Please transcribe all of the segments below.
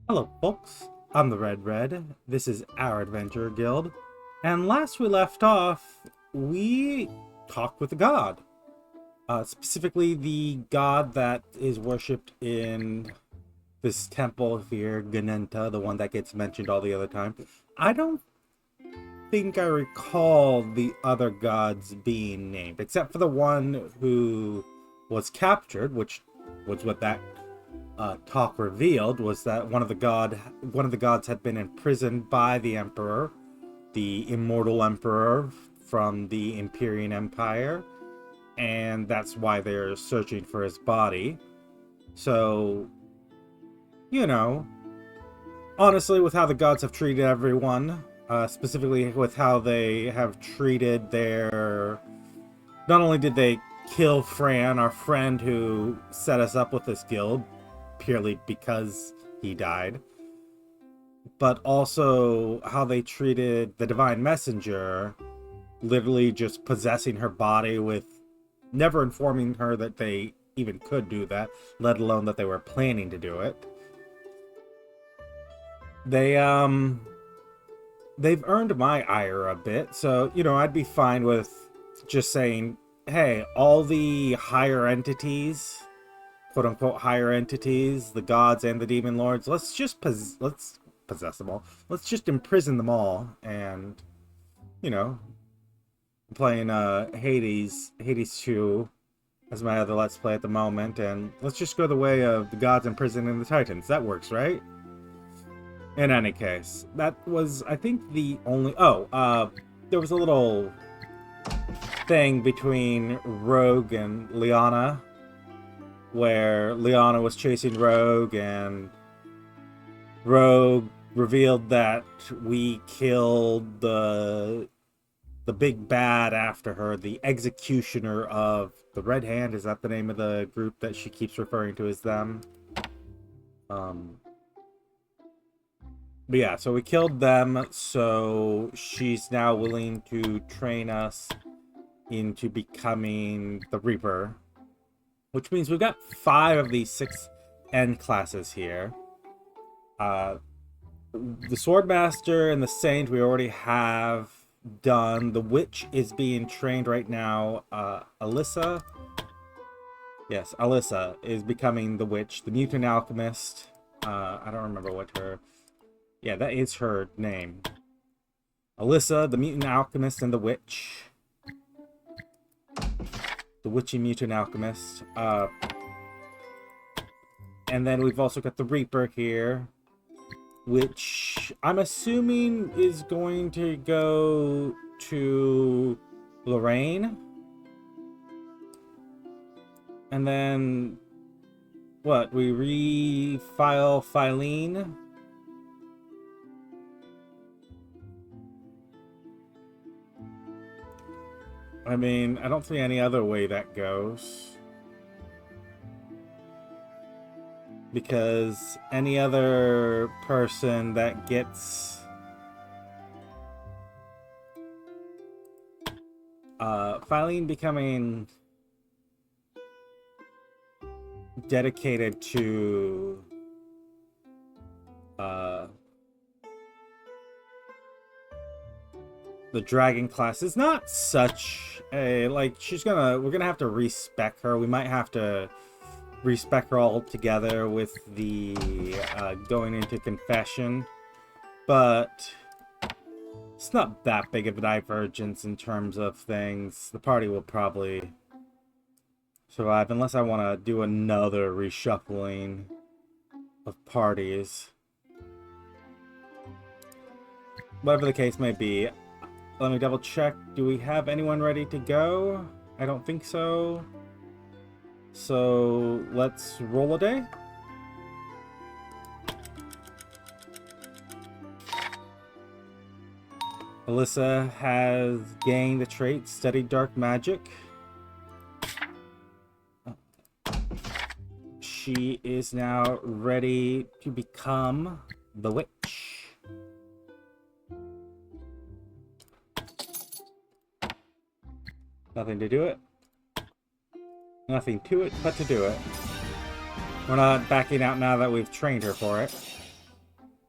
Hello, folks. I'm the Red Red. This is our Adventure Guild. And last we left off, we talked with a god. Specifically, the god that is worshipped in this temple here, Ganenta, the one that gets mentioned all the other time. I don't think I recall the other gods being named, except for the one who was captured, which was what that talk revealed was that one of the gods had been imprisoned by the emperor, the immortal emperor from the Empyrean Empire, and that's why they're searching for his body. So, you know, honestly, with how the gods have treated everyone, specifically with how they have treated their, not only did they kill Fran, our friend who set us up with this guild, purely because he died, but also how they treated the Divine Messenger, literally just possessing her body with never informing her that they even could do that, let alone that they were planning to do it. They've earned my ire a bit, so I'd be fine with just saying, hey, all the higher entities, quote unquote higher entities, the gods and the demon lords, let's possess them all. Let's just imprison them all, and you know, playing Hades 2 as my other let's play at the moment, and let's just go the way of the gods imprisoning the titans. That works, right? In any case, that was, I think, the only there was a little thing between Rogue and Liana where Liana was chasing Rogue, and Rogue revealed that we killed the big bad after her, the executioner of the Red Hand. Is that the name of the group that she keeps referring to as them? But yeah, so we killed them, so she's now willing to train us into becoming the Reaper, which means we've got 5 of these 6 N classes here. The Swordmaster and the Saint we already have done. The Witch is being trained right now. Alyssa. Yes, Alyssa is becoming the Witch. The Mutant Alchemist. I don't remember what her... Yeah, that is her name. Alyssa, the Mutant Alchemist, and the Witch. The Witchy Mutant Alchemist. And then we've also got the Reaper here, which I'm assuming is going to go to Lorraine. And then, what, we refile Philene? I mean, I don't see any other way that goes. Because any other person that gets Philene becoming dedicated to the dragon class is not such a, like, we're gonna have to respec her. We might have to respec her all together with the going into confession, but it's not that big of a divergence in terms of things. The party will probably survive unless I want to do another reshuffling of parties. Whatever the case may be, let me double check. Do we have anyone ready to go? I don't think so. So let's roll a day. Alyssa has gained the trait Study Dark Magic. She is now ready to become the Witch. Nothing to do it. Nothing to it but to do it. We're not backing out now that we've trained her for it.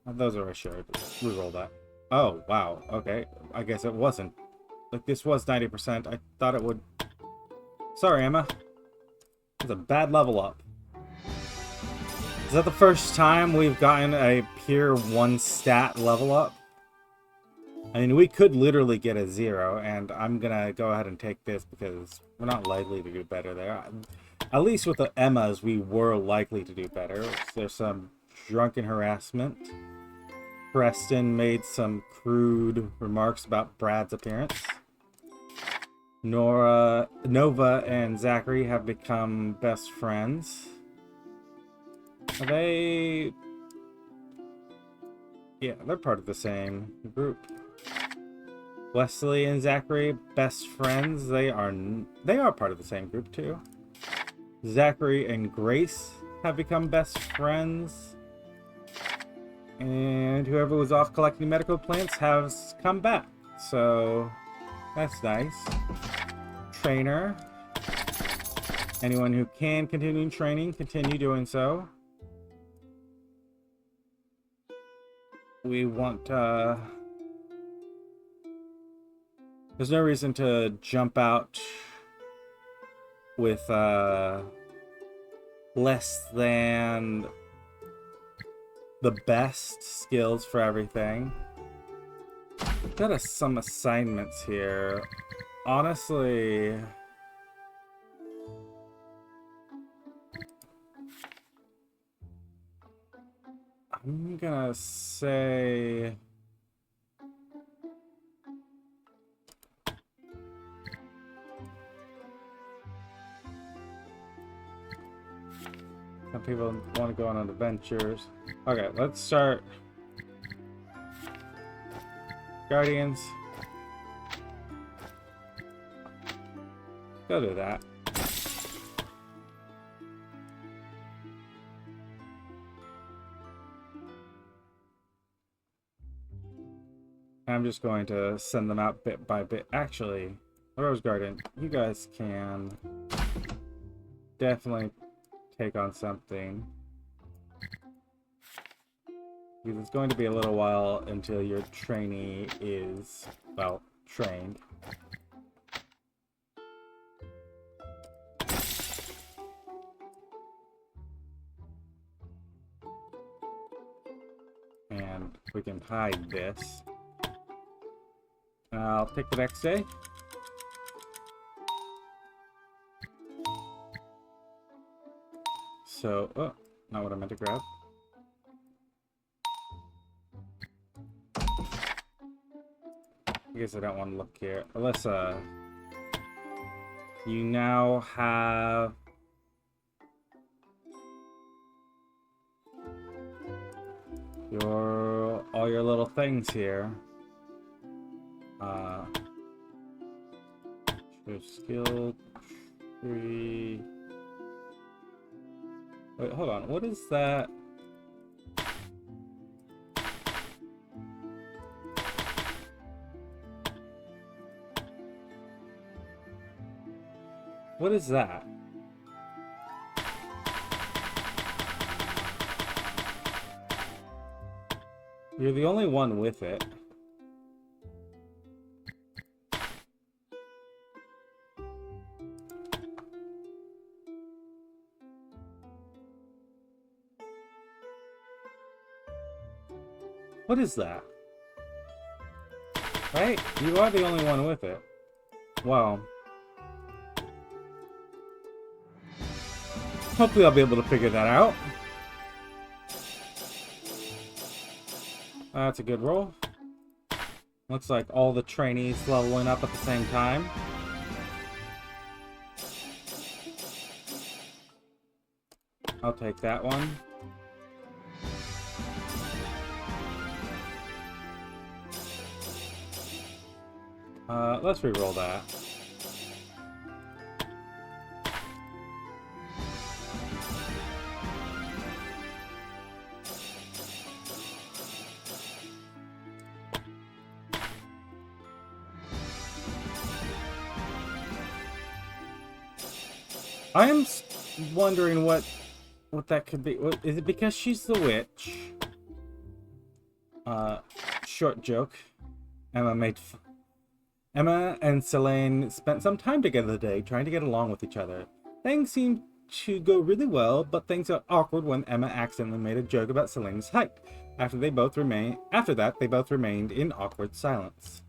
Those are assured. Reroll that. Oh, wow. Okay. I guess it wasn't. Like, this was 90%. I thought it would... Sorry, Emma. It's a bad level up. Is that the first time we've gotten a pure 1 stat level up? I mean, we could literally get a 0, and I'm gonna go ahead and take this because we're not likely to do better there. At least with the Emmas, we were likely to do better. There's some drunken harassment. Preston made some crude remarks about Brad's appearance. Nova and Zachary have become best friends. Are they... Yeah, they're part of the same group. Wesley and Zachary, best friends. They are part of the same group too. Zachary and Grace have become best friends. And whoever was off collecting medical plants has come back. So that's nice. Trainer. Anyone who can continue training, continue doing so. We want, there's no reason to jump out with, less than the best skills for everything. Got some assignments here. Honestly... I'm gonna say... Some people want to go on adventures. Okay, let's start. Guardians. Go do that. I'm just going to send them out bit by bit. Actually, Rose Garden, you guys can definitely take on something. Because it's going to be a little while until your trainee is, well, trained. And we can hide this. I'll pick the next day. So, oh, not what I meant to grab. I guess I don't want to look here. Alyssa, you now have all your little things here. Your skill tree. Wait, hold on. What is that? What is that? You're the only one with it. What is that? Right? You are the only one with it. Wow. Hopefully I'll be able to figure that out. That's a good roll. Looks like all the trainees leveling up at the same time. I'll take that one. Let's re-roll that. I am wondering what that could be. Is it because she's the witch? Uh, short joke. Emma made Emma and Selene spent some time together today, trying to get along with each other. Things seemed to go really well, but things got awkward when Emma accidentally made a joke about Selene's height. After that, they both remained in awkward silence.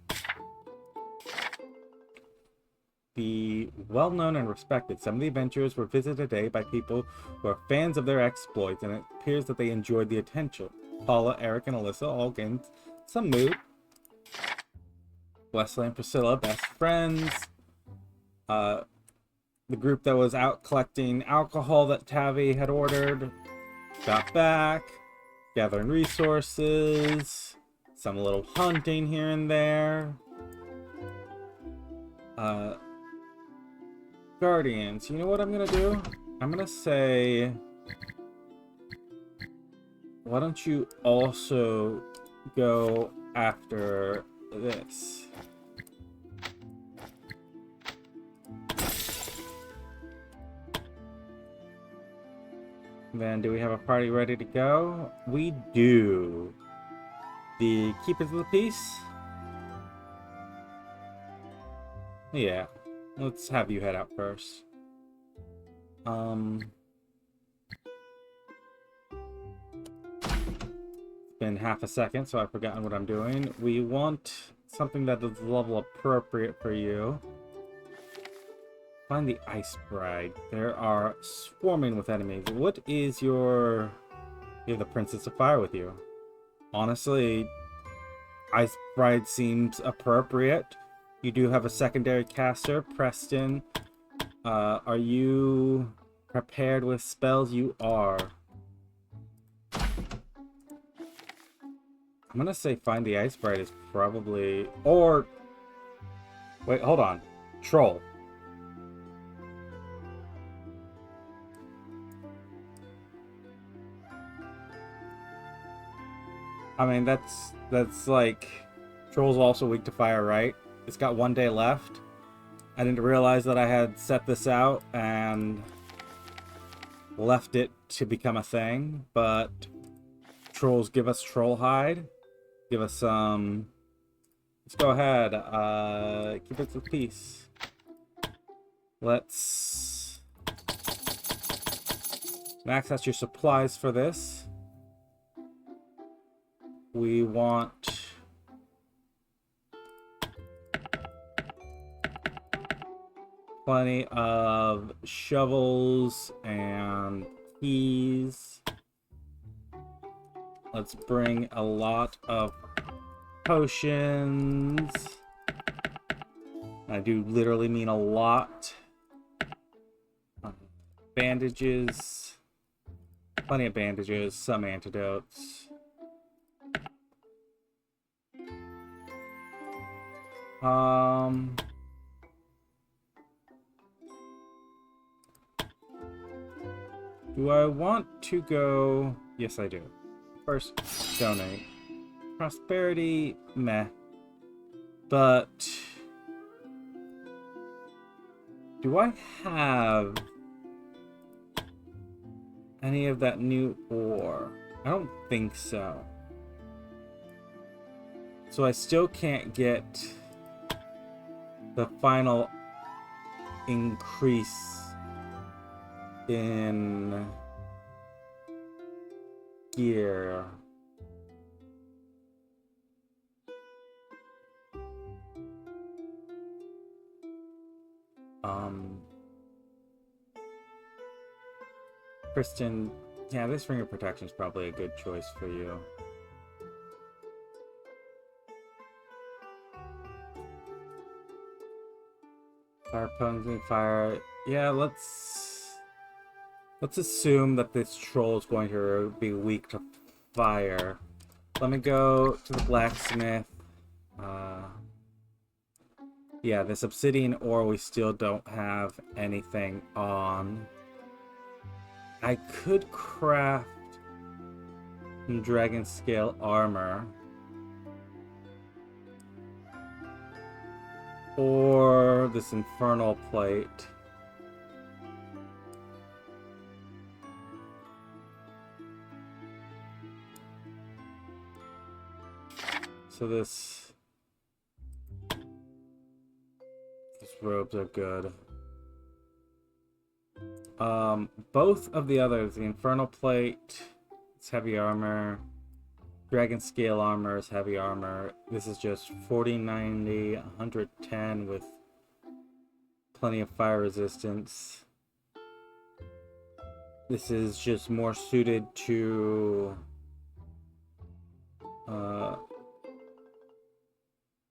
The well-known and respected, some of the adventurers were visited today by people who are fans of their exploits, and it appears that they enjoyed the attention. Paula, Eric, and Alyssa all gained some mood. Wesley and Priscilla, best friends. The group that was out collecting alcohol that Tavi had ordered got back, gathering resources, some little hunting here and there. Guardians, you know what I'm gonna do? I'm gonna say, why don't you also go after this? Then, do we have a party ready to go? We do. The Keepers of the Peace? Yeah. Let's have you head out first. It's been half a second, so I've forgotten what I'm doing. We want something that is level appropriate for you. Find the Ice Bride. There are swarming with enemies. What is your... You have the Princess of Fire with you. Honestly, Ice Bride seems appropriate. You do have a secondary caster, Preston. Are you prepared with spells? You are. I'm gonna say Find the Ice Bride is probably... Or... Wait, hold on. Troll. I mean, that's like... Troll's also weak to fire, right? It's got 1 day left. I didn't realize that I had set this out and left it to become a thing, but trolls give us troll hide. Give us some... Let's go ahead. Keep it to peace. Let's max out your supplies for this. We want... plenty of shovels and keys. Let's bring a lot of potions. I do literally mean a lot. Bandages. Plenty of bandages, some antidotes. Do I want to go... Yes, I do. First, donate. Prosperity, meh. But... do I have any of that new ore? I don't think so. So I still can't get the final increase in gear. Kristen, yeah, this ring of protection is probably a good choice for you. Fire opposing fire. Yeah, let's assume that this troll is going to be weak to fire. Let me go to the blacksmith. Yeah, this obsidian ore we still don't have anything on. I could craft some dragon scale armor. Or this infernal plate. So these robes are good. Both of the others, the Infernal Plate, it's heavy armor. Dragon Scale armor is heavy armor. This is just 40, 90, 110 with plenty of fire resistance. This is just more suited to...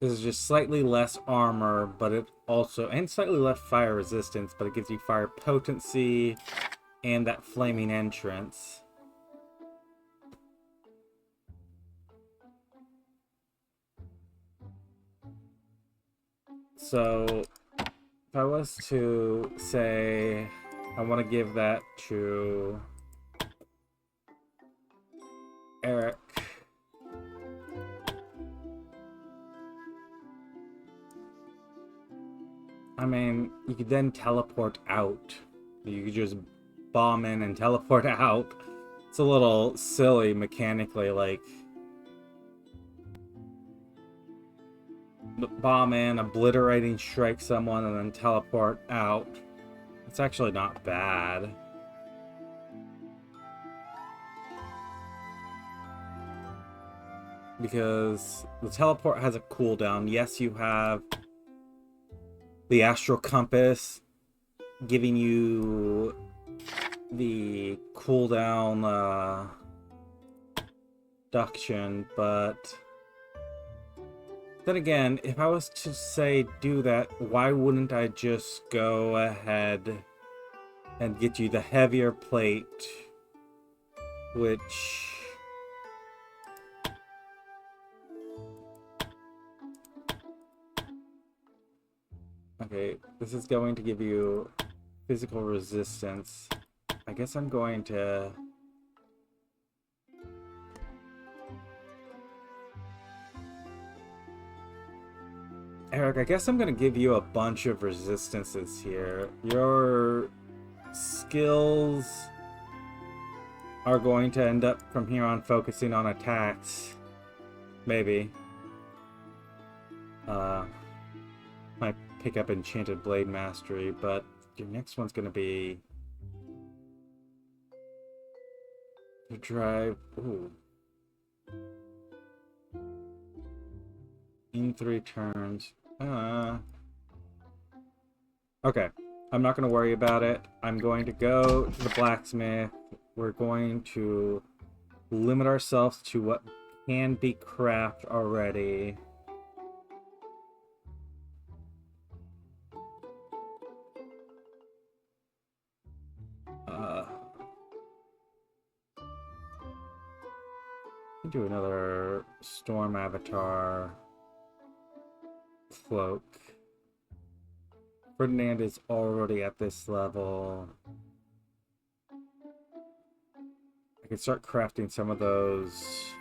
this is just slightly less armor, but it also... and slightly less fire resistance, but it gives you fire potency and that flaming entrance. So, if I was to say I want to give that to Eric, I mean, you could then teleport out. You could just bomb in and teleport out. It's a little silly mechanically, like... bomb in, obliterating strike someone, and then teleport out. It's actually not bad. Because the teleport has a cooldown. Yes, you have the Astral Compass giving you the cooldown reduction, but then again, if I was to say do that, why wouldn't I just go ahead and get you the heavier plate, which... okay, this is going to give you physical resistance. I guess I'm going to... Eric, I guess I'm going to give you a bunch of resistances here. Your skills are going to end up from here on focusing on attacks. Maybe. Might pick up Enchanted Blade Mastery, but your next one's going to be... your drive... ooh. In 3 turns. Okay. I'm not going to worry about it. I'm going to go to the blacksmith. We're going to limit ourselves to what can be crafted already. Do another Storm Avatar cloak. Ferdinand is already at this level. I can start crafting some of those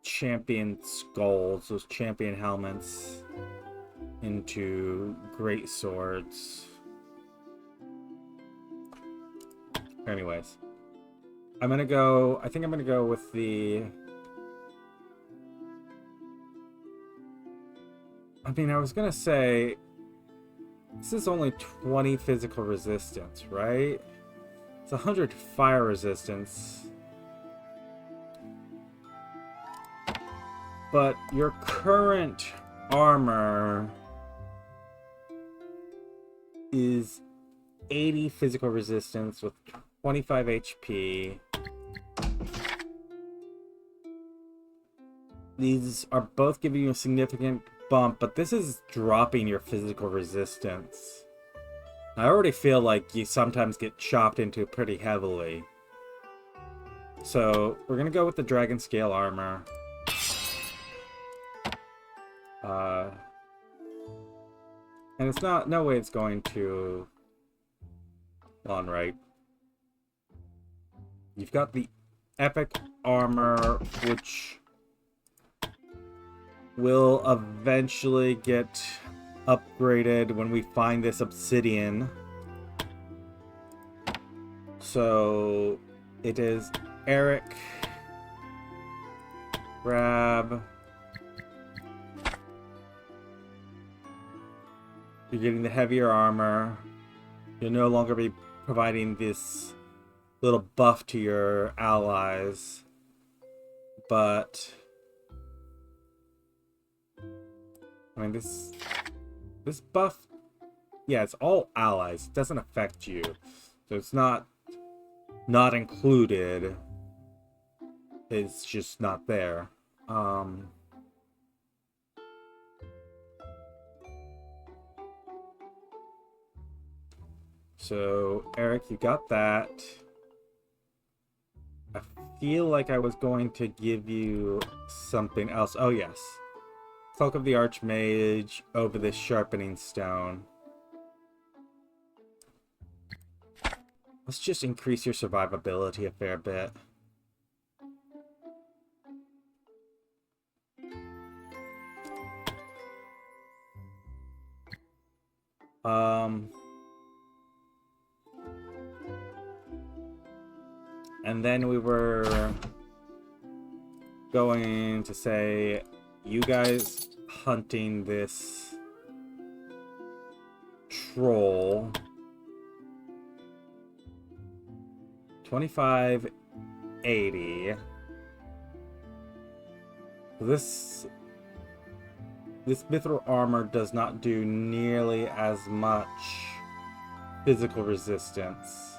champion skulls, those champion helmets, into great swords. Anyways, I think I'm gonna go with the... I mean, I was gonna say, this is only 20 physical resistance, right? It's 100 fire resistance. But your current armor is 80 physical resistance with 25 HP. These are both giving you a significant bump, but this is dropping your physical resistance. I already feel like you sometimes get chopped into pretty heavily. So we're gonna go with the Dragon Scale armor. And it's not, no way it's going to... on right. You've got the epic armor, which will eventually get upgraded when we find this obsidian. So it is Eric Grab. You're getting the heavier armor. You'll no longer be providing this little buff to your allies. But I mean, this buff, yeah, it's all allies. It doesn't affect you. So it's not included. It's just not there. So, Eric, you got that. I feel like I was going to give you something else. Oh, yes. Cloak of the Archmage over this Sharpening Stone. Let's just increase your survivability a fair bit. And then we were going to say, you guys hunting this troll. 2580. This mithril armor does not do nearly as much physical resistance.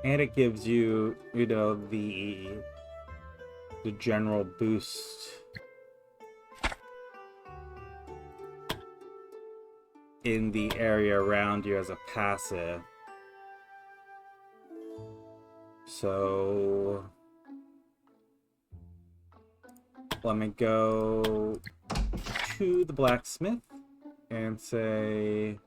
And it gives you, you know, the general boost in the area around you as a passive. So let me go to the blacksmith and say,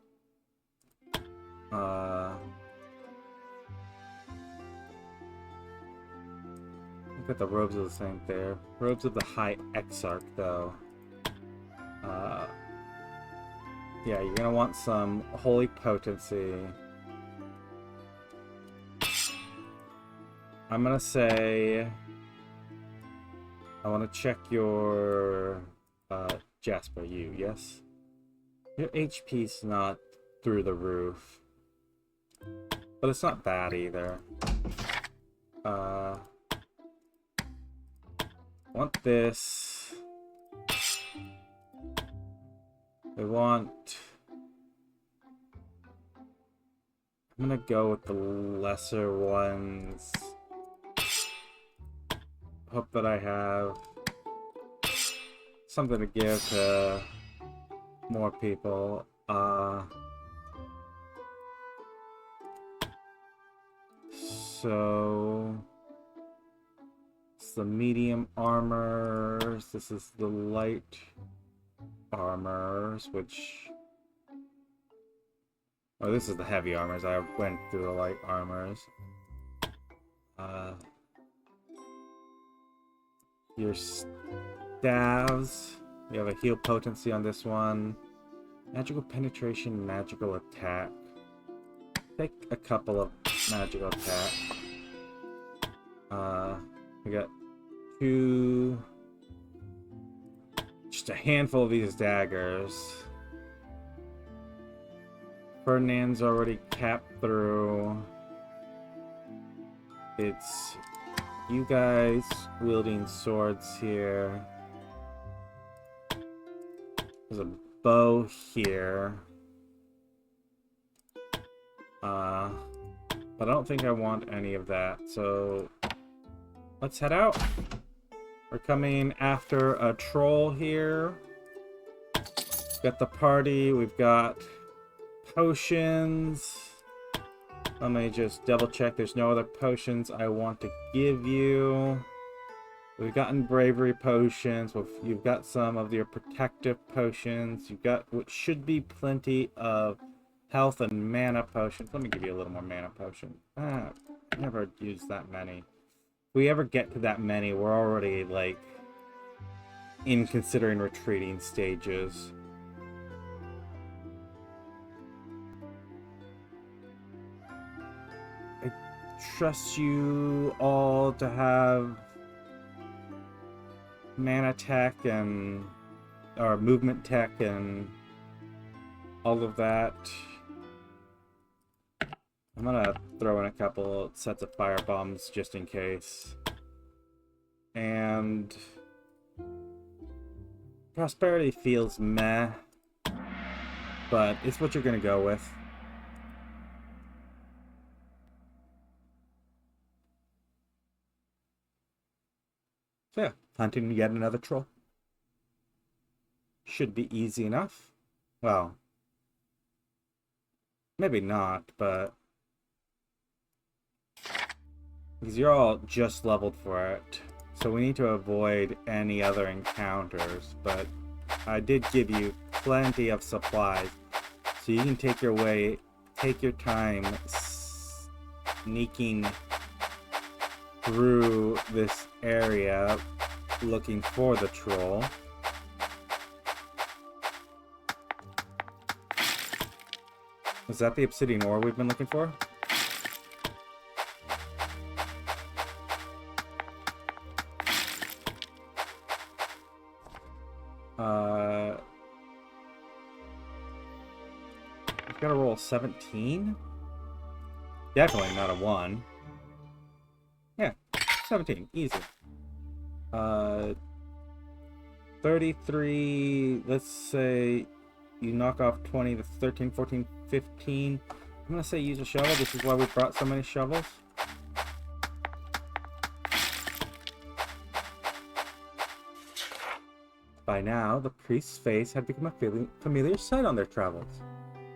look at the robes of the same there. Robes of the High Exarch, though. Yeah, you're gonna want some holy potency. I'm gonna say I want to check your Jasper. Yes. Your HP's not through the roof, but it's not bad either. Want this. We want... I'm gonna go with the lesser ones. Hope that I have something to give to more people. So... it's the medium armors. This is the light armors, which... oh, this is the heavy armors. I went through the light armors. Your staves. You have a heal potency on this one. Magical penetration, magical attack. Take a couple of magical attack. We got just a handful of these daggers. Ferdinand's already capped through. It's you guys wielding swords here. There's a bow here. But I don't think I want any of that, so let's head out. We're coming after a troll here. We've got the party, we've got potions. Let me just double check there's no other potions I want to give you. We've gotten bravery potions. You've got some of your protective potions. You've got what should be plenty of health and mana potions. Let me give you a little more mana potion. I never used that many. If we ever get to that many, we're already like in considering retreating stages. I trust you all to have mana tech and or movement tech and all of that. I'm gonna throw in a couple sets of fire bombs just in case. And prosperity feels meh, but it's what you're gonna go with. So yeah, hunting yet another troll. Should be easy enough. Well, maybe not, but because you're all just leveled for it. So we need to avoid any other encounters, but I did give you plenty of supplies. So you can take your time sneaking through this area looking for the troll. Is that the obsidian ore we've been looking for? I've got to roll 17? Definitely not a 1. Yeah, 17. Easy. 33, let's say you knock off 20, that's 13, 14, 15. I'm going to say use a shovel. This is why we brought so many shovels. By now, the priest's face had become a familiar sight on their travels.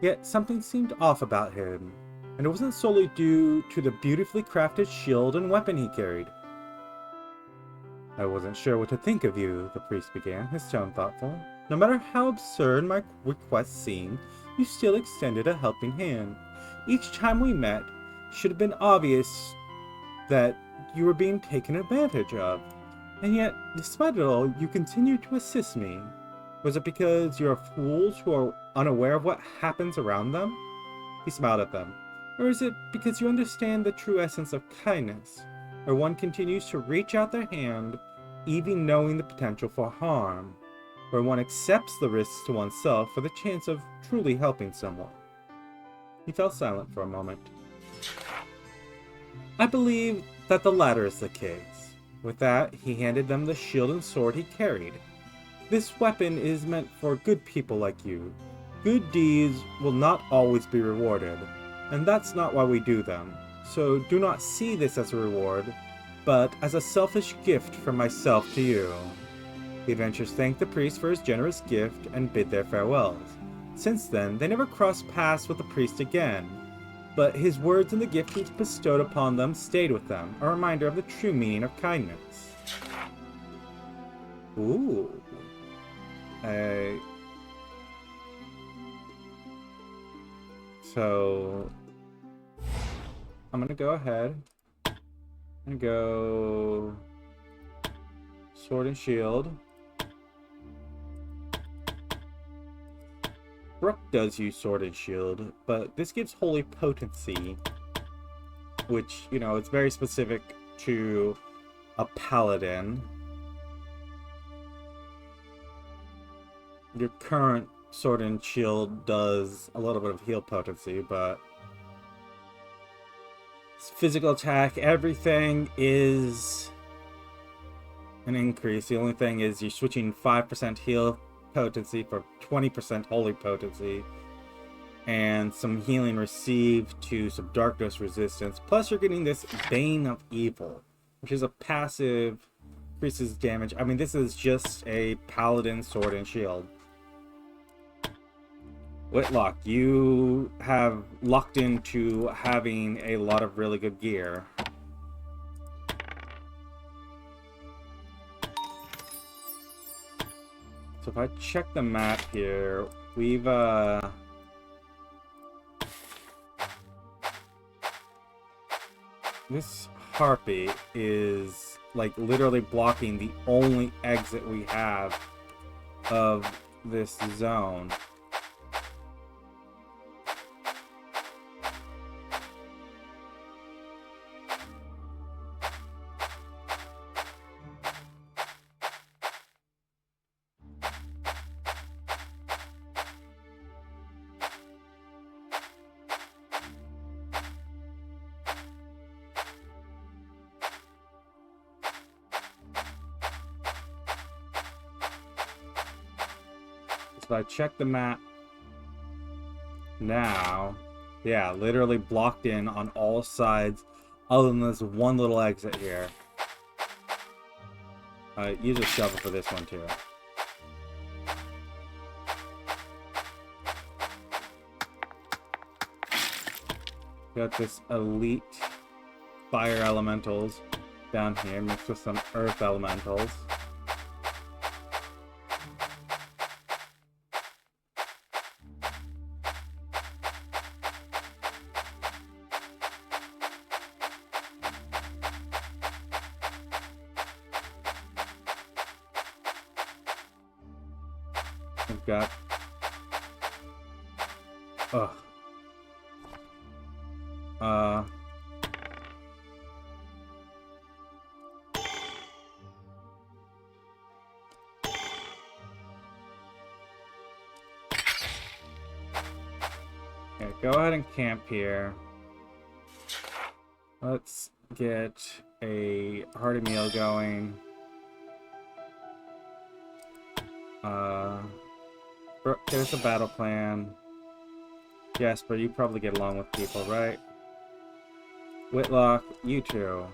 Yet something seemed off about him, and it wasn't solely due to the beautifully crafted shield and weapon he carried. I wasn't sure what to think of you, the priest began, his tone thoughtful. No matter how absurd my request seemed, you still extended a helping hand. Each time we met, it should have been obvious that you were being taken advantage of. And yet, despite it all, you continued to assist me. Was it because you are fools who are unaware of what happens around them? He smiled at them. Or is it because you understand the true essence of kindness, where one continues to reach out their hand, even knowing the potential for harm, where one accepts the risks to oneself for the chance of truly helping someone? He fell silent for a moment. I believe that the latter is the case. With that, he handed them the shield and sword he carried. This weapon is meant for good people like you. Good deeds will not always be rewarded, and that's not why we do them. So do not see this as a reward, but as a selfish gift from myself to you. The adventurers thanked the priest for his generous gift and bid their farewells. Since then, they never crossed paths with the priest again, but his words and the gift he bestowed upon them stayed with them, a reminder of the true meaning of kindness. Ooh. So I'm gonna go ahead and go sword and shield. Brooke does use sword and shield, but this gives holy potency, which, you know, it's very specific to a paladin. Your current sword and shield does a little bit of heal potency, but physical attack, everything is an increase. The only thing is you're switching 5% heal potency for 20% holy potency, and some healing received to some darkness resistance. Plus you're getting this Bane of Evil, which is a passive, increases damage. I mean, this is just a paladin sword and shield. Whitlock, you have locked into having a lot of really good gear. So if I check the map here, we've this harpy is like literally blocking the only exit we have of this zone. So I check the map now. Yeah, literally blocked in on all sides other than this one little exit here. Use a shovel for this one too. Got this elite fire elementals down here mixed with some earth elementals. We've got... Ugh. Okay, go ahead and camp here. Let's get a hearty meal going. Get us a battle plan. Jasper, you probably get along with people, right? Whitlock, you too.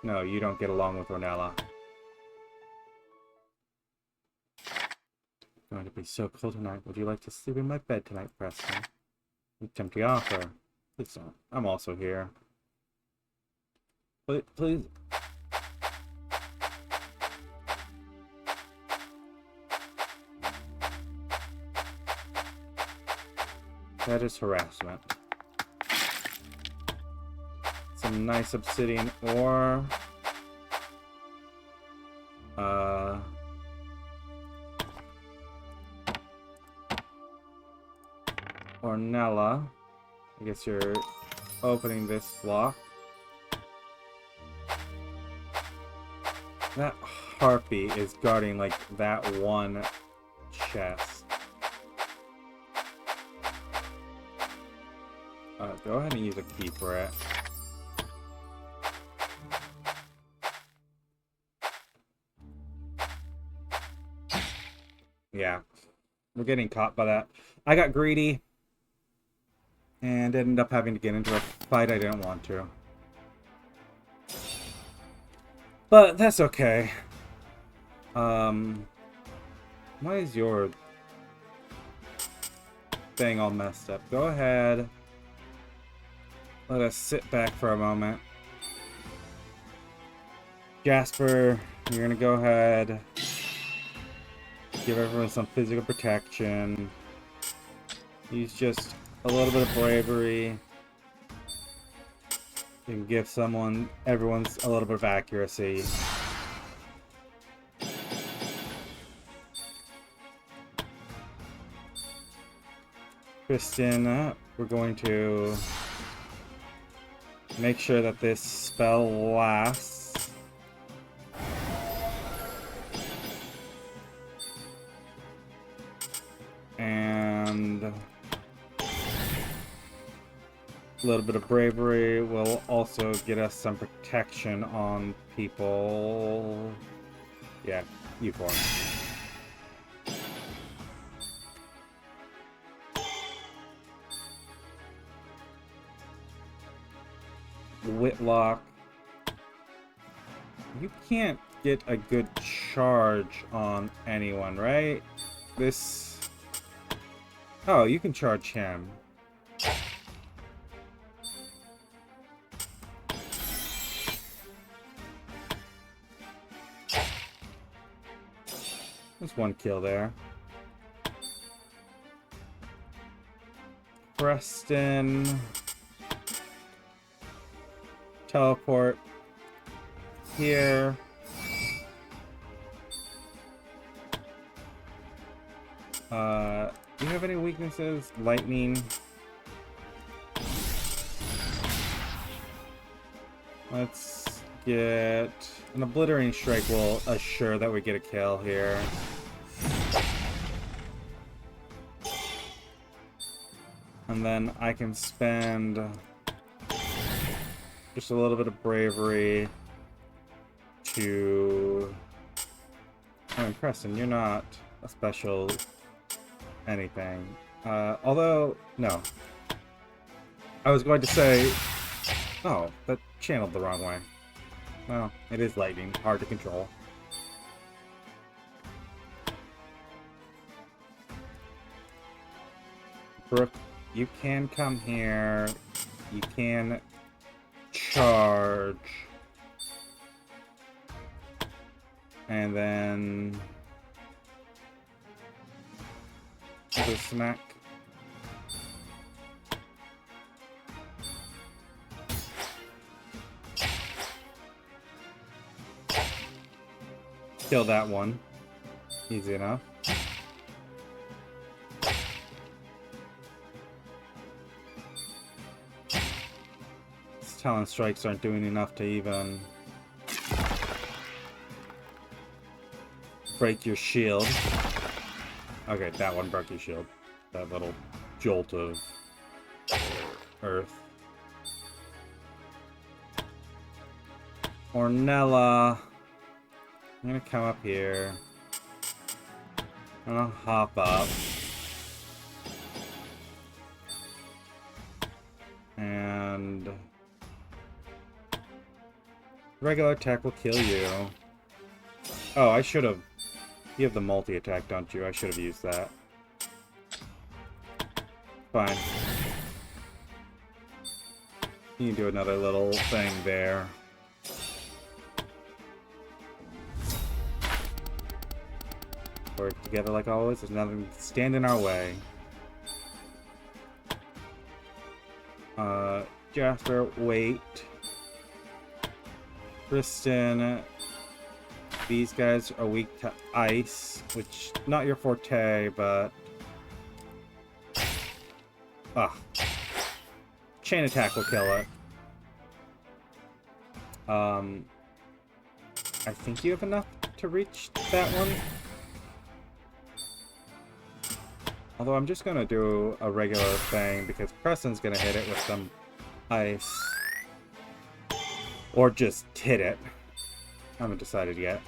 No, you don't get along with Ornella. It's going to be so cold tonight. Would you like to sleep in my bed tonight, Preston? A tempting offer. Please don't. I'm also here. Please. That is harassment. Some nice obsidian ore. Ornella. I guess you're opening this lock. That harpy is guarding like that one chest. Go ahead and use a key for it. Yeah, we're getting caught by that. I got greedy and ended up having to get into a fight I didn't want to. But that's okay. Why is your thing all messed up? Go ahead. Let us sit back for a moment. Jasper, you're gonna go ahead. Give everyone some physical protection. Use just a little bit of bravery. You can give everyone's a little bit of accuracy. Kristen, we're going to make sure that this spell lasts. And a little bit of bravery will also get us some protection on people. Yeah, you four. Whitlock, you can't get a good charge on anyone, right? This... Oh, you can charge him. There's one kill there. Preston... teleport here. Do you have any weaknesses? Lightning. Let's get an obliterating strike will assure that we get a kill here. And then I can spend just a little bit of bravery to... I mean, Preston, you're not a special anything. Although, no. I was going to say... Oh, that channeled the wrong way. Well, it is lightning, hard to control. Brooke, you can come here. You can charge. And then... the smack. Kill that one. Easy enough. These talent strikes aren't doing enough to even break your shield. Okay, that one broke your shield. That little jolt of earth. Ornella. I'm gonna come up here. I'm gonna hop up. And... regular attack will kill you. Oh, I should have... You have the multi-attack, don't you? I should have used that. Fine. You can do another little thing there. Work together like always. There's nothing to stand in our way. Jasper, wait. Kristen... These guys are weak to ice, which not your forte, but chain attack will kill it. I think you have enough to reach that one. Although I'm just gonna do a regular thing because Preston's gonna hit it with some ice, or just hit it. I haven't decided yet.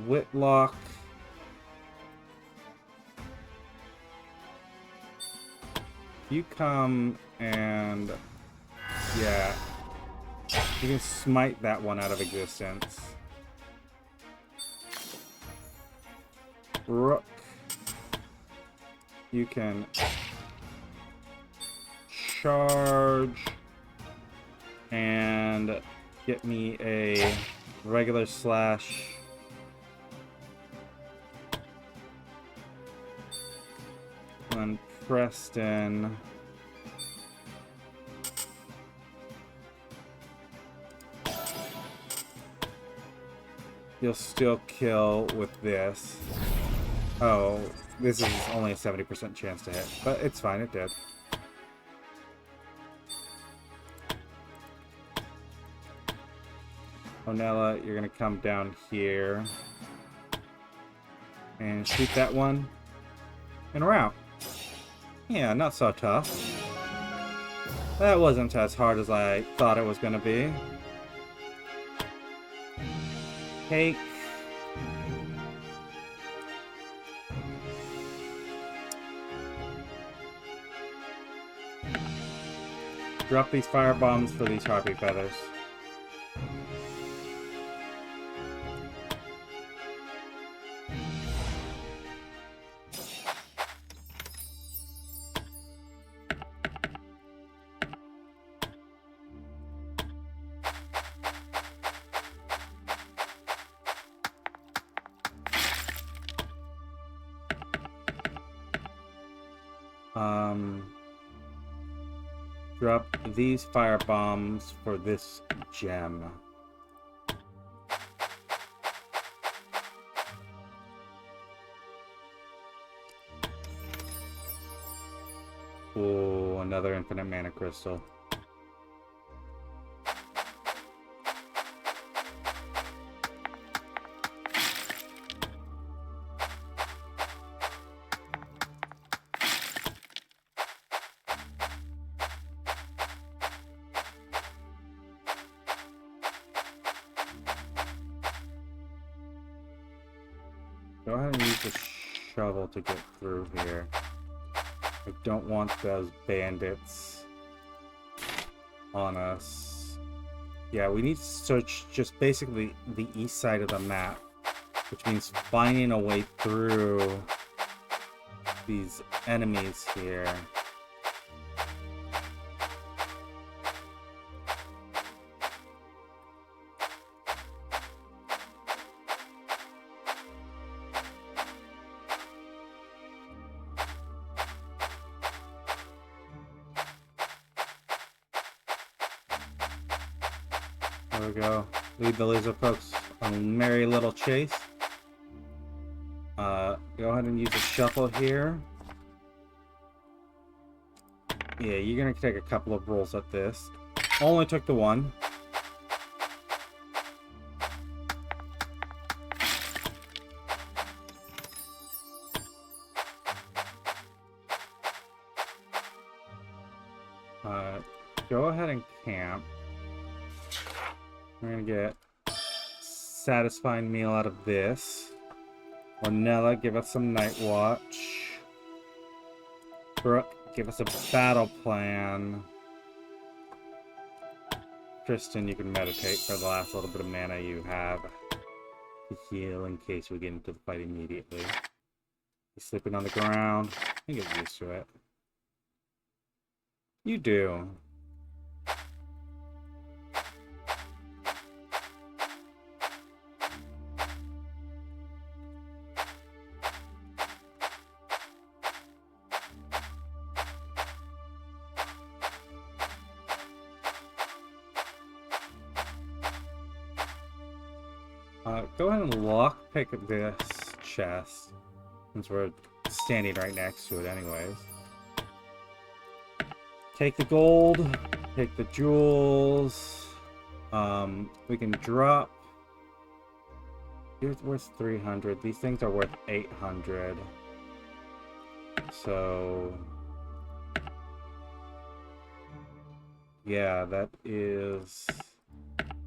Whitlock. You come and... yeah. You can smite that one out of existence. Rook. You can... charge. And get me a regular slash. And Preston. You'll still kill with this. Oh, this is only a 70% chance to hit, but it's fine, it did. Onella, you're gonna come down here and shoot that one, and we're out. Yeah, not so tough. That wasn't as hard as I thought it was gonna be. Cake. Drop these fire bombs for these harpy feathers. Drop these fire bombs for this gem. Oh, another infinite mana crystal. Go ahead and use the shovel to get through here. I don't want those bandits on us. Yeah, we need to search just basically the east side of the map, which means finding a way through these enemies here. There we go. Lead the laser folks on a merry little chase. Go ahead and use a shuffle here. Yeah, you're gonna take a couple of rolls at this. Only took the one. Go ahead and camp. We're gonna get satisfying meal out of this. Ornella, give us some night watch. Brooke, give us a battle plan. Tristan, you can meditate for the last little bit of mana you have to heal in case we get into the fight immediately. He's sleeping on the ground. I get used to it. You do. Go ahead and lockpick this chest, since we're standing right next to it anyways. Take the gold, take the jewels. We can drop. Here's worth 300. These things are worth 800. So yeah, that is,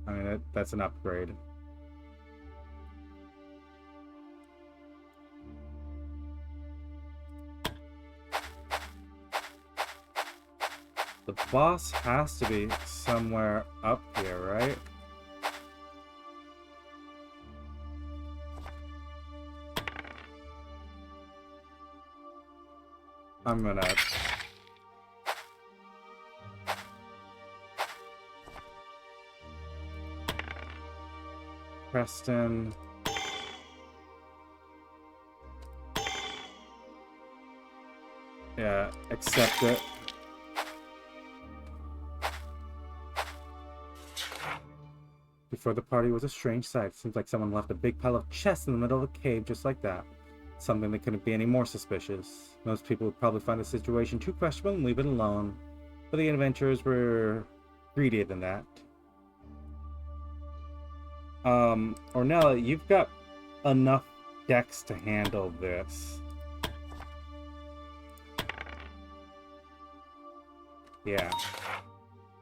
I mean, that's an upgrade. The boss has to be somewhere up here, right? I'm gonna... Preston... Yeah, accept it. Before the party was a strange sight. Seems like someone left a big pile of chests in the middle of a cave just like that. Something that couldn't be any more suspicious. Most people would probably find the situation too questionable and leave it alone. But the adventurers were greedier than that. Ornella, you've got enough dex to handle this. Yeah.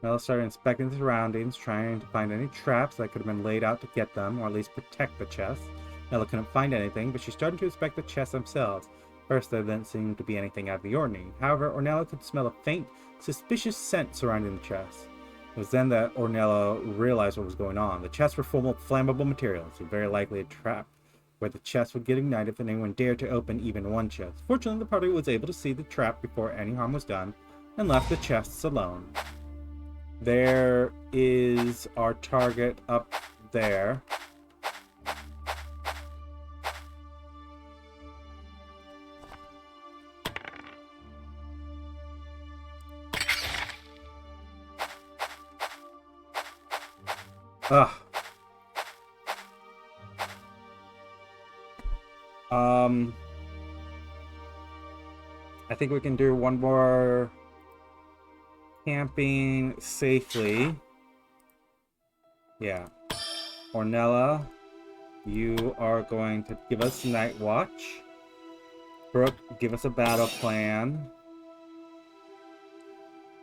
Nella started inspecting the surroundings, trying to find any traps that could have been laid out to get them, or at least protect the chests. Nella couldn't find anything, but she started to inspect the chests themselves. First, there didn't seem to be anything out of the ordinary. However, Ornella could smell a faint, suspicious scent surrounding the chests. It was then that Ornella realized what was going on. The chests were full of flammable materials, so very likely a trap, where the chests would get ignited if anyone dared to open even one chest. Fortunately, the party was able to see the trap before any harm was done, and left the chests alone. There is our target up there. Ugh. I think we can do one more camping safely. Yeah. Ornella, you are going to give us Night Watch. Brooke, give us a battle plan.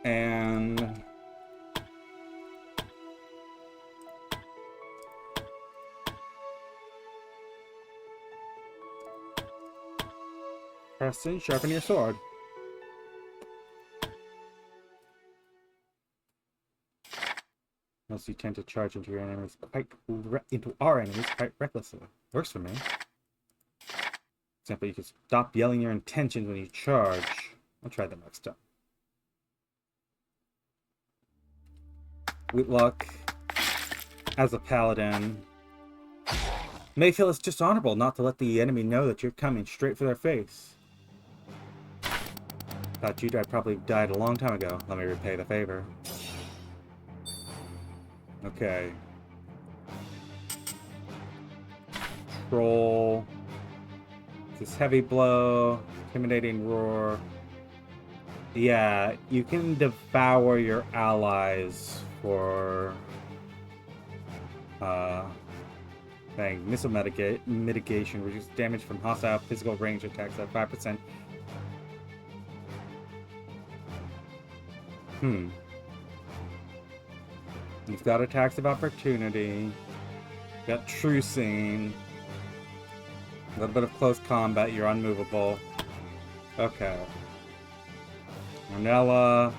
And Preston, sharpen your sword. Unless you tend to charge into your enemies into our enemies quite recklessly. Works for me. For example, you can stop yelling your intentions when you charge. I'll try that next time. Whitlock, as a paladin, may feel it's dishonorable not to let the enemy know that you're coming straight for their face. Thought you'd probably died a long time ago. Let me repay the favor. Okay. Troll. This heavy blow. Intimidating roar. Yeah, you can devour your allies for missile mitigation, reduce damage from hostile physical range attacks at 5%. You've got attacks of opportunity. You've got trucing. A little bit of close combat, you're unmovable. Okay. Ornella.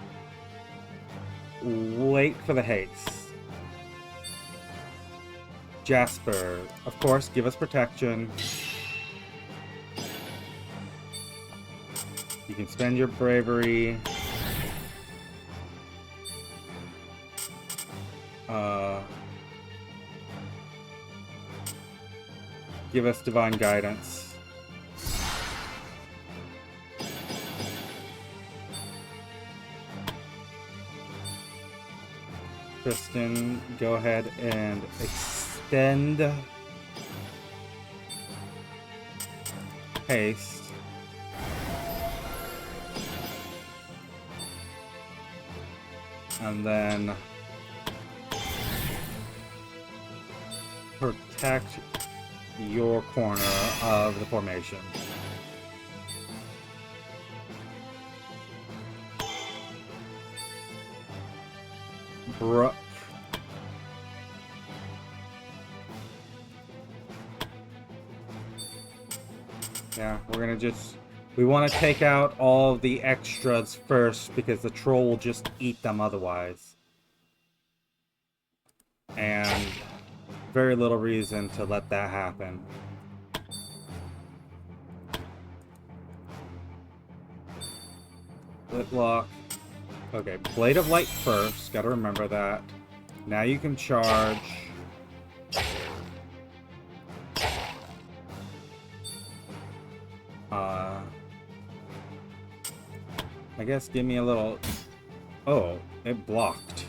Wait for the haste. Jasper, of course, give us protection. You can spend your bravery. Give us divine guidance. Kristen, go ahead and extend haste. And then protect your corner of the formation. Brooke. Yeah, we're gonna just... We want to take out all the extras first because the troll will just eat them otherwise. And very little reason to let that happen. Whitlock. Okay, Blade of Light first. Gotta remember that. Now you can charge. I guess give me a little... Oh, it blocked.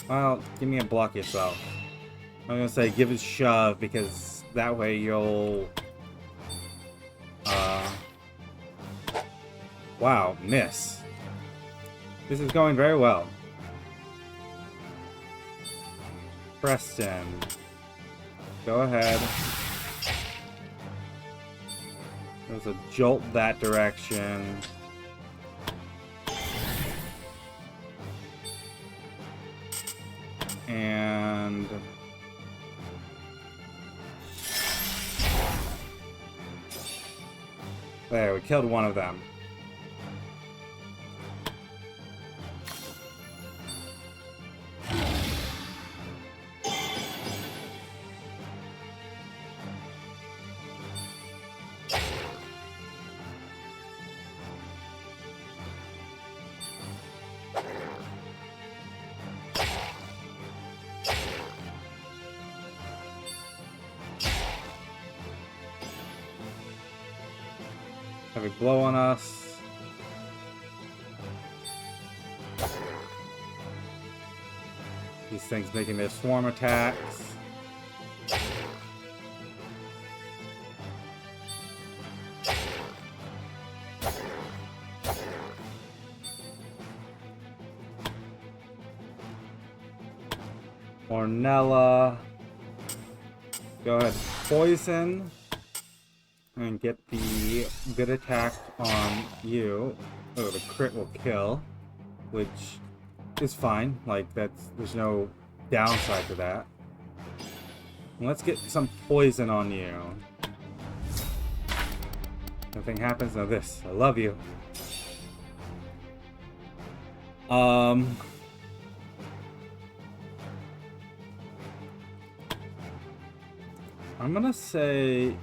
Well, give me a block yourself. I'm gonna say give it a shove because that way you'll... Wow, miss. This is going very well. Preston. Go ahead. There's a jolt that direction. And... There, we killed one of them. Have a blow on us. These things making their swarm attacks. Ornella. Go ahead, poison. And get the good attack on you. Oh, the crit will kill. Which is fine. Like, there's no downside to that. And let's get some poison on you. Nothing happens. Now this. I love you. I'm gonna say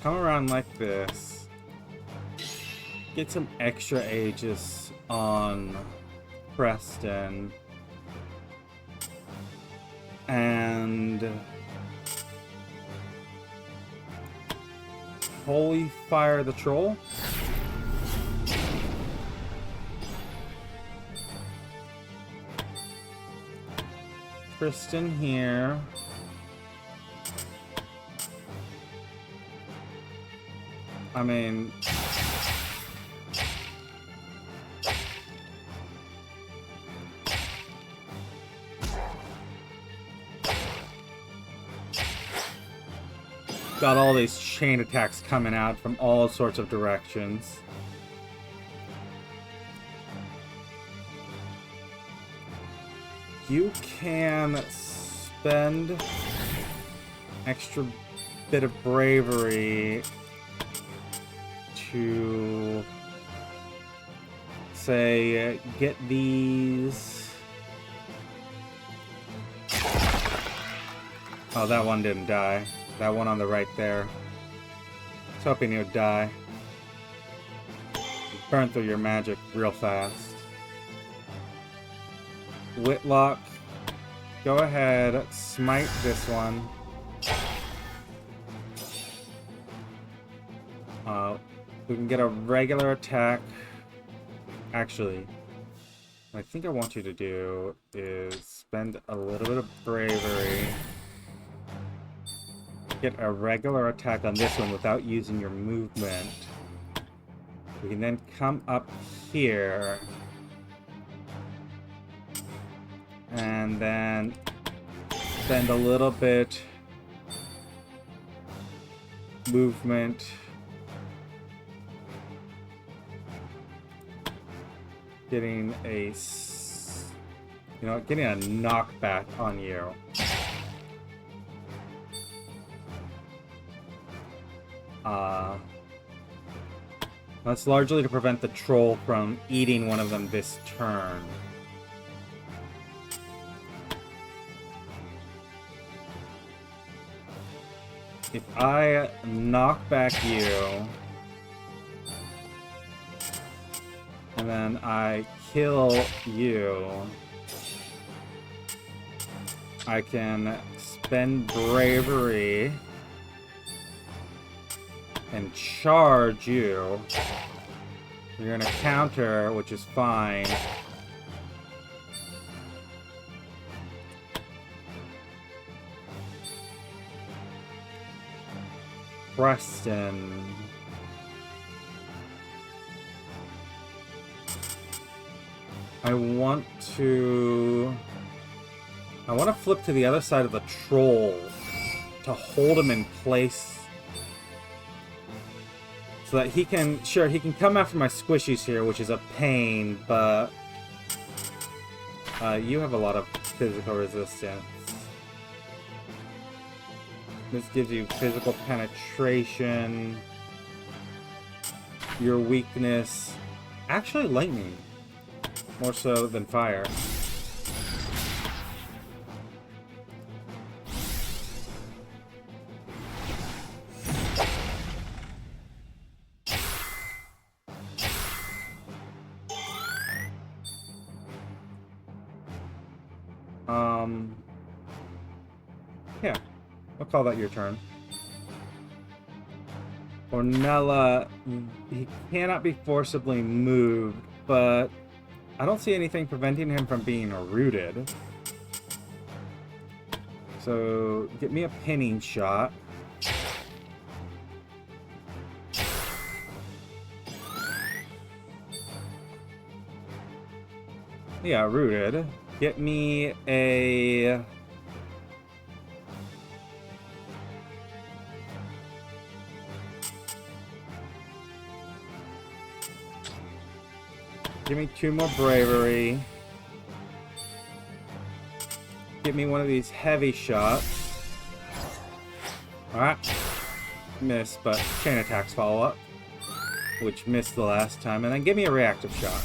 come around like this. Get some extra Aegis on Preston. And Holy Fire the Troll. Tristan here. I mean, got all these chain attacks coming out from all sorts of directions. You can spend extra bit of bravery to say get these. Oh, that one didn't die. That one on the right there. I was hoping he would die. Burn through your magic real fast. Whitlock, go ahead, smite this one. We can get a regular attack. Actually, what I think I want you to do is spend a little bit of bravery. Get a regular attack on this one without using your movement. We can then come up here. And then spend a little bit movement. Getting a, getting a knockback on you. That's largely to prevent the troll from eating one of them this turn. If I knock back you, and then I kill you, I can spend bravery and charge you. You're gonna counter, which is fine. Preston. I want to flip to the other side of the troll to hold him in place so that he can come after my squishies here, which is a pain, but you have a lot of physical resistance. This gives you physical penetration. Your weakness, actually lightning, more so than fire. Yeah, I'll call that your turn. Ornella, he cannot be forcibly moved, but I don't see anything preventing him from being rooted. So, get me a pinning shot. Yeah, rooted. Get me a... Give me 2 more bravery. Give me one of these heavy shots. Alright. Miss, but chain attacks follow up. Which missed the last time. And then give me a reactive shot.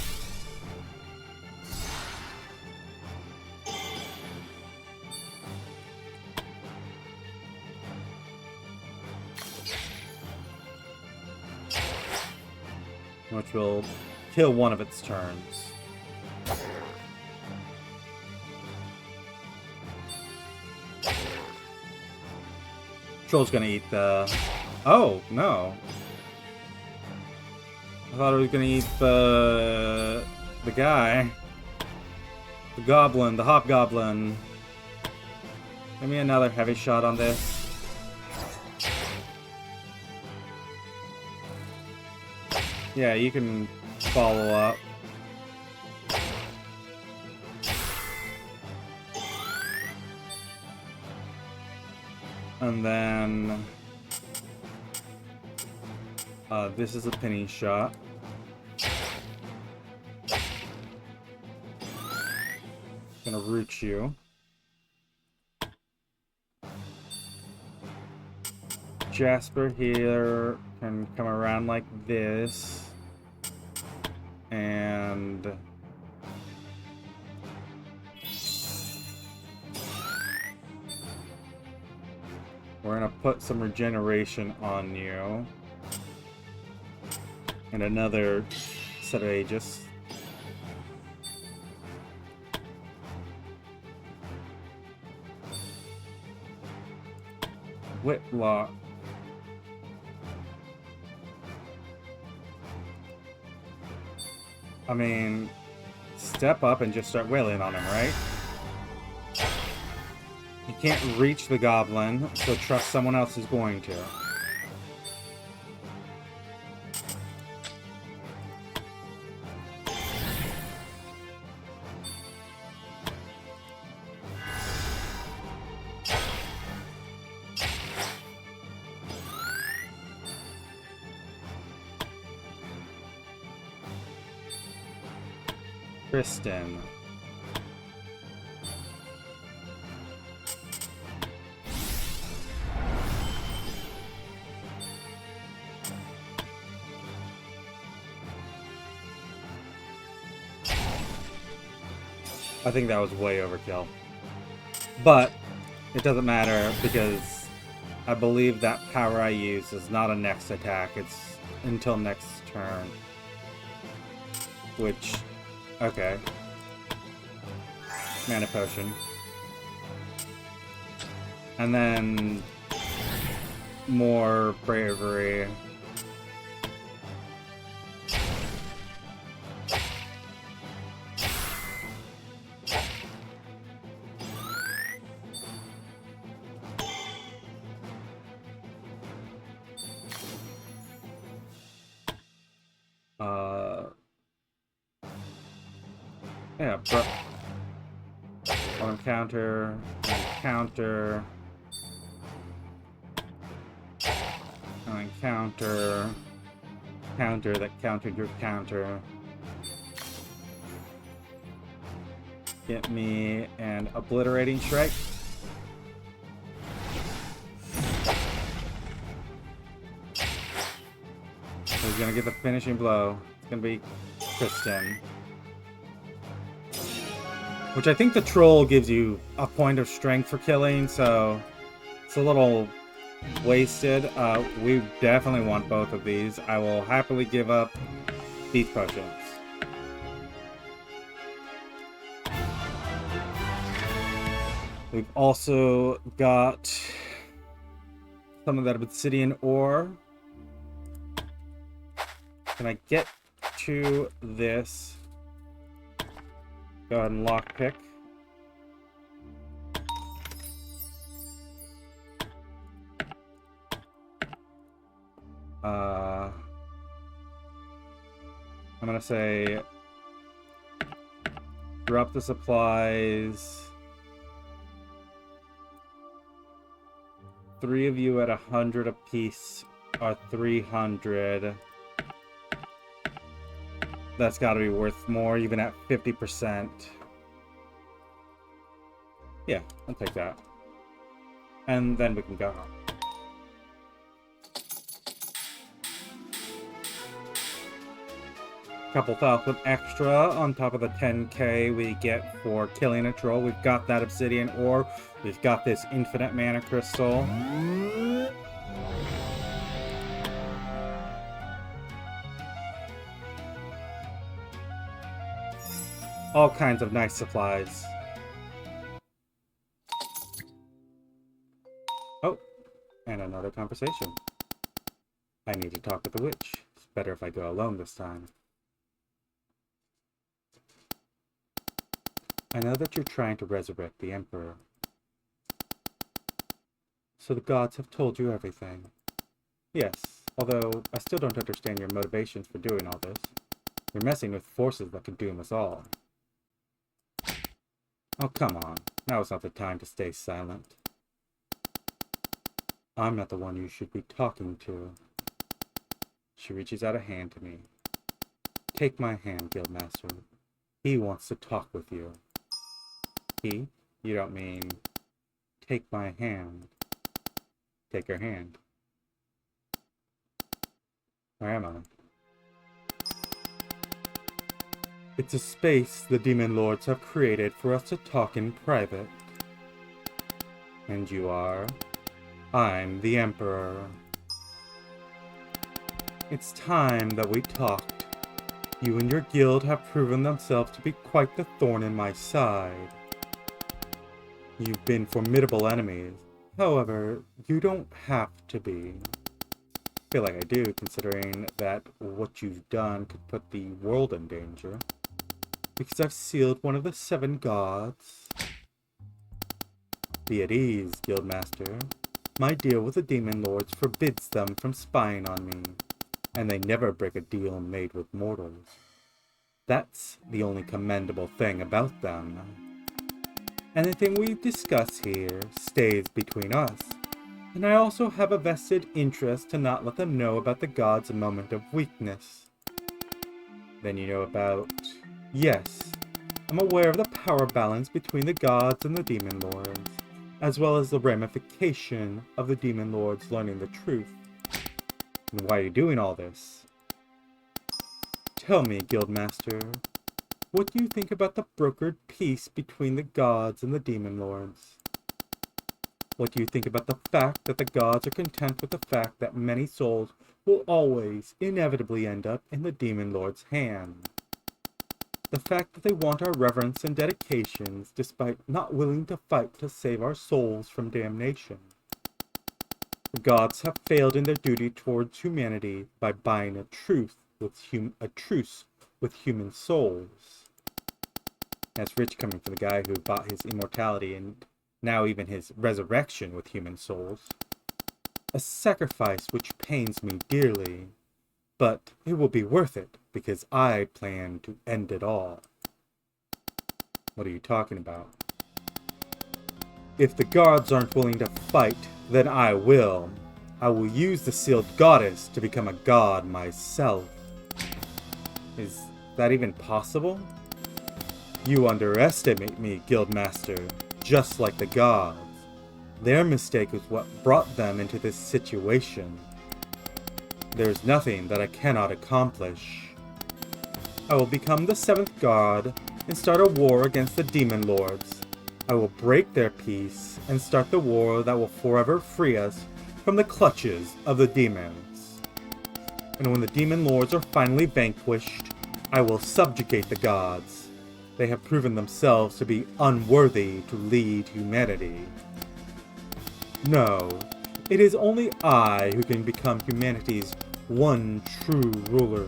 Which will kill one of its turns. Troll's gonna eat the... Oh, no. I thought it was gonna eat the guy. The goblin, the hobgoblin. Give me another heavy shot on this. Yeah, you can follow up. And then... this is a pinning shot. Gonna root you. Jasper here can come around like this. And... we're gonna put some regeneration on you. And another set of Aegis. Whitlock. I mean, step up and just start wailing on him, right? You can't reach the goblin, so trust someone else is going to. Kristen. I think that was way overkill. But it doesn't matter because I believe that power I use is not a next attack, it's until next turn. Which... okay. Mana potion. And then... more bravery. Yeah, but on counter, counter, and counter, counter that countered your counter. Get me an obliterating strike. He's gonna get the finishing blow. It's gonna be Kristen. Which I think the troll gives you a point of strength for killing, so it's a little wasted. We definitely want both of these. I will happily give up these potions. We've also got some of that obsidian ore. Can I get to this? Go ahead and lockpick. I'm gonna say drop the supplies. 3 of you at 100 apiece are 300. That's gotta be worth more, even at 50%. Yeah, I'll take that. And then we can go home. Couple thousand extra on top of the 10k we get for killing a troll. We've got that obsidian ore. We've got this infinite mana crystal. All kinds of nice supplies. Oh, and another conversation. I need to talk with the witch. It's better if I go alone this time. I know that you're trying to resurrect the Emperor. So the gods have told you everything. Yes, although I still don't understand your motivations for doing all this. You're messing with forces that could doom us all. Oh, come on. Now is not the time to stay silent. I'm not the one you should be talking to. She reaches out a hand to me. Take my hand, Guildmaster. He wants to talk with you. He? You don't mean... Take my hand. Take her hand. Where am I? It's a space the Demon Lords have created for us to talk in private. And you are? I'm the Emperor. It's time that we talked. You and your guild have proven themselves to be quite the thorn in my side. You've been formidable enemies. However, you don't have to be. I feel like I do, considering that what you've done could put the world in danger. Because I've sealed one of the 7 gods. Be at ease, Guildmaster. My deal with the Demon Lords forbids them from spying on me, and they never break a deal made with mortals. That's the only commendable thing about them. Anything we discuss here stays between us, and I also have a vested interest to not let them know about the gods' moment of weakness. Then you know about... Yes, I'm aware of the power balance between the gods and the Demon Lords, as well as the ramification of the Demon Lords learning the truth. And why are you doing all this? Tell me, Guildmaster, what do you think about the brokered peace between the gods and the Demon Lords? What do you think about the fact that the gods are content with the fact that many souls will always, inevitably end up in the Demon Lord's hand? The fact that they want our reverence and dedications despite not willing to fight to save our souls from damnation. The gods have failed in their duty towards humanity by buying a truce with human souls. That's rich coming from the guy who bought his immortality and now even his resurrection with human souls. A sacrifice which pains me dearly, but it will be worth it because I plan to end it all. What are you talking about? If the gods aren't willing to fight, then I will. I will use the sealed goddess to become a god myself. Is that even possible? You underestimate me, Guildmaster, just like the gods. Their mistake is what brought them into this situation. There's nothing that I cannot accomplish. I will become the 7th god and start a war against the Demon Lords. I will break their peace and start the war that will forever free us from the clutches of the demons. And when the Demon Lords are finally vanquished, I will subjugate the gods. They have proven themselves to be unworthy to lead humanity. No, it is only I who can become humanity's one true ruler.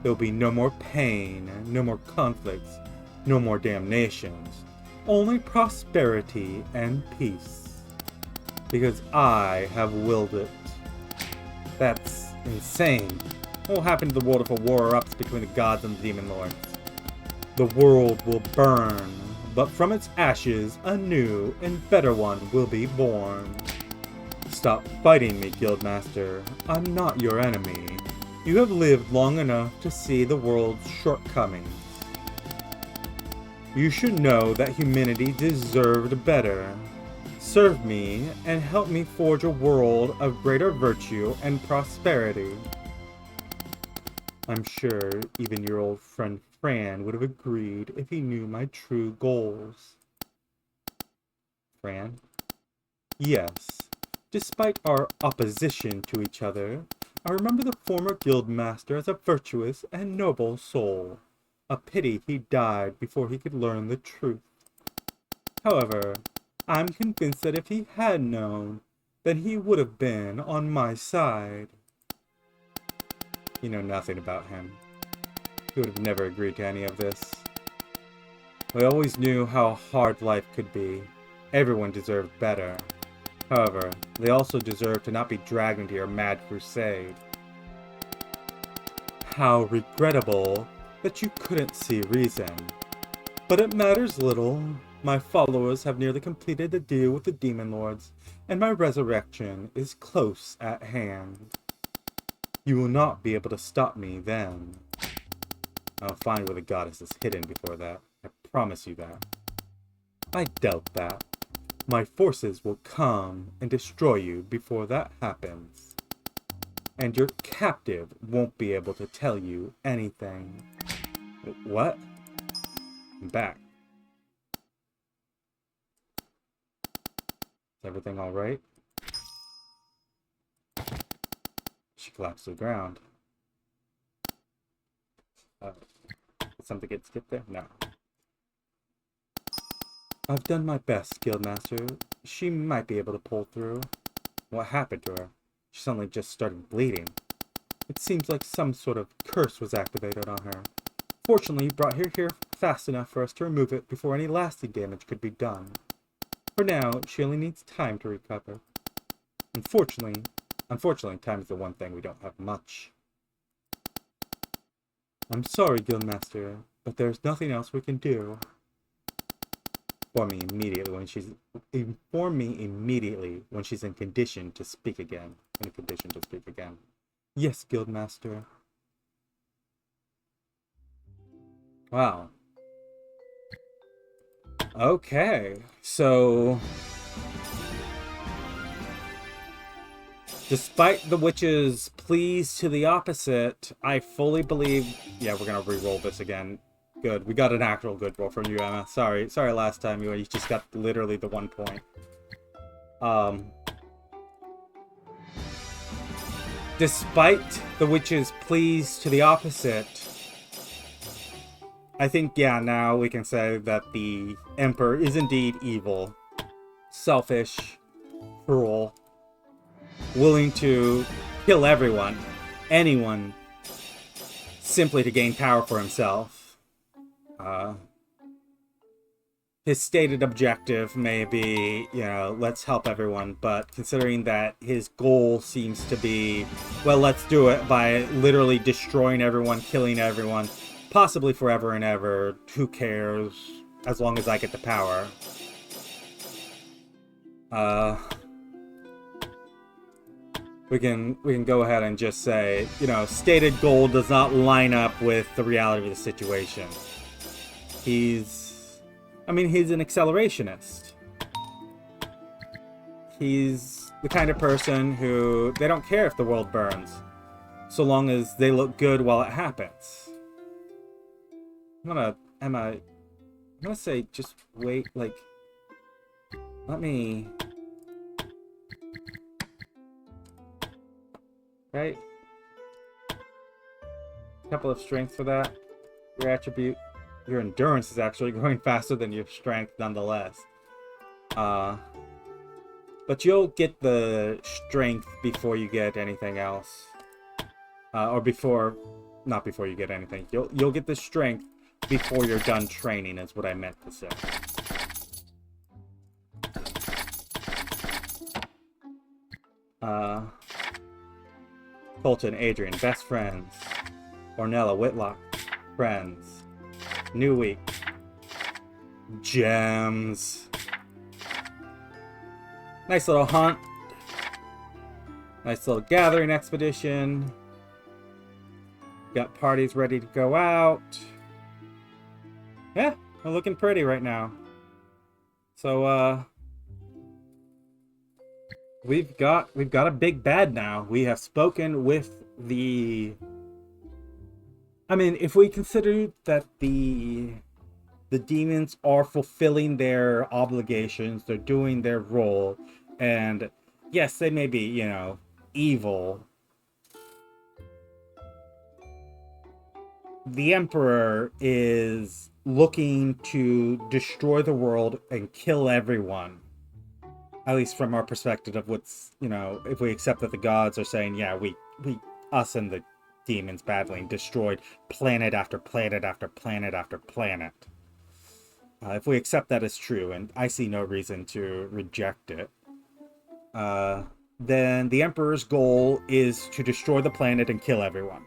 There will be no more pain, no more conflicts, No more damnations. Only prosperity and peace. Because I have willed it. That's insane. What will happen to the world if a war erupts between the gods and the demon lords? The world will burn, but from its ashes, a new and better one will be born. Stop fighting me, Guildmaster. I'm not your enemy. You have lived long enough to see the world's shortcomings. You should know that humanity deserved better. Serve me and help me forge a world of greater virtue and prosperity. I'm sure even your old friend Fran would have agreed if he knew my true goals. Fran? Yes. Despite our opposition to each other, I remember the former guildmaster as a virtuous and noble soul. A pity he died before he could learn the truth. However, I'm convinced that if he had known, then he would have been on my side. You know nothing about him. He would have never agreed to any of this. We always knew how hard life could be. Everyone deserved better. However, they also deserve to not be dragged into your mad crusade. How regrettable that you couldn't see reason. But it matters little. My followers have nearly completed the deal with the demon lords, and my resurrection is close at hand. You will not be able to stop me then. I'll find where the goddess is hidden before that. I promise you that. I doubt that. My forces will come and destroy you before that happens. And your captive won't be able to tell you anything. What? I'm back. Is everything alright? She collapsed to the ground. Did something get skipped there? No. I've done my best, Guildmaster. She might be able to pull through. What happened to her? She suddenly just started bleeding. It seems like some sort of curse was activated on her. Fortunately, you brought her here fast enough for us to remove it before any lasting damage could be done. For now, she only needs time to recover. Unfortunately, time is the one thing we don't have much. I'm sorry, Guildmaster, but there's nothing else we can do. Inform me immediately when she's in condition to speak again. Yes, Guildmaster. Wow. Okay, so despite the witch's pleas to the opposite, I fully believe... Yeah, we're gonna re-roll this again. Good. We got an actual good roll from you, Emma. Sorry last time you just got literally the 1 point. Despite the witch's pleas to the opposite, I think, yeah, now we can say that the Emperor is indeed evil, selfish, cruel, willing to kill anyone, simply to gain power for himself. His stated objective may be, let's help everyone, but considering that his goal seems to be, well, let's do it by literally destroying everyone, killing everyone, possibly forever and ever, who cares, as long as I get the power. We can go ahead and just say, stated goal does not line up with the reality of the situation. He's an accelerationist. He's the kind of person who, they don't care if the world burns, so long as they look good while it happens. I'm gonna say, just wait, let me... Right? Couple of strength for that. Your attribute. Your endurance is actually growing faster than your strength nonetheless. But you'll get the strength before you get anything else. Not before you get anything. You'll get the strength before you're done training is what I meant to say. Colton, Adrian, best friends. Ornella, Whitlock, friends. New week. Gems. Nice little hunt. Nice little gathering expedition. Got parties ready to go out. Yeah, we're looking pretty right now. So, we've got a big bad now. We have spoken with the... I mean, if we consider that the demons are fulfilling their obligations, they're doing their role, and yes, they may be, you know, evil. The Emperor is looking to destroy the world and kill everyone. At least from our perspective of what's, you know, if we accept that the gods are saying, yeah, us and the demons battling destroyed planet after planet after planet after planet. If we accept that as true, and I see no reason to reject it, then the Emperor's goal is to destroy the planet and kill everyone.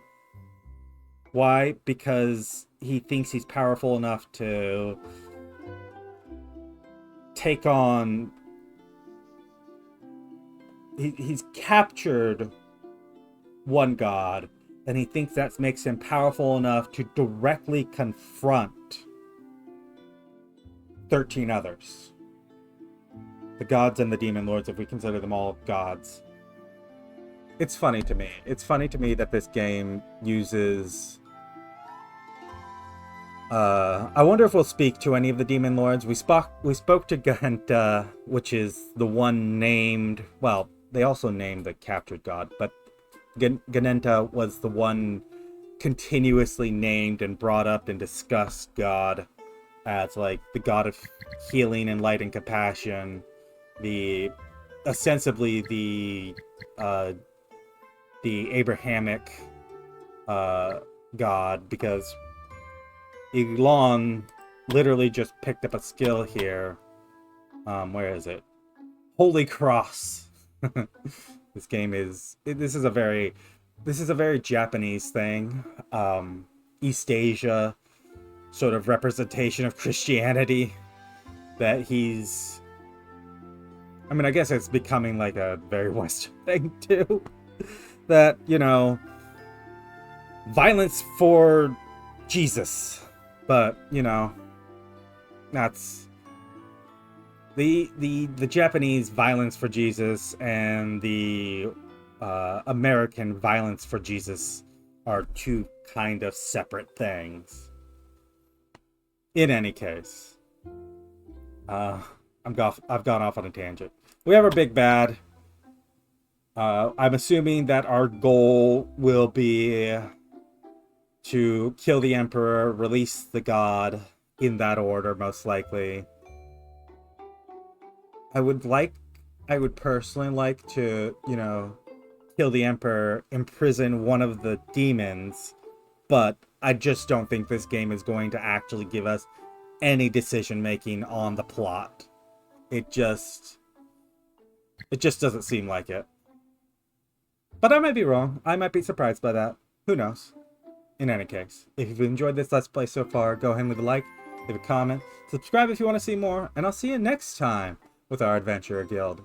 Why? Because he thinks he's powerful enough to take on... He's captured one god, and he thinks that makes him powerful enough to directly confront 13 others. The gods and the demon lords, if we consider them all gods. It's funny to me. It's funny to me that this game uses... I wonder if we'll speak to any of the demon lords. We spoke to Gahenta, which is the one named... Well, they also named the captured god, but Ganenta was the one continuously named and brought up and discussed god as like the god of healing and light and compassion, ostensibly the Abrahamic god, because Eglon literally just picked up a skill here. Where is it? Holy Cross. This is a very Japanese thing. East Asia sort of representation of Christianity that he's... I mean, I guess it's becoming like a very Western thing too. That, you know, violence for Jesus. But, you know, that's the Japanese violence for Jesus and the American violence for Jesus are two kind of separate things. In any case, I've gone off on a tangent. We have our big bad. I'm assuming that our goal will be to kill the Emperor, release the god, in that order, most likely. I would personally like to, you know, kill the Emperor, imprison one of the demons, but I just don't think this game is going to actually give us any decision making on the plot. It just doesn't seem like it. But I might be wrong. I might be surprised by that. Who knows? In any case, if you've enjoyed this Let's Play so far, go ahead and leave a like, leave a comment, subscribe if you want to see more, and I'll see you next time with our Adventurer Guild.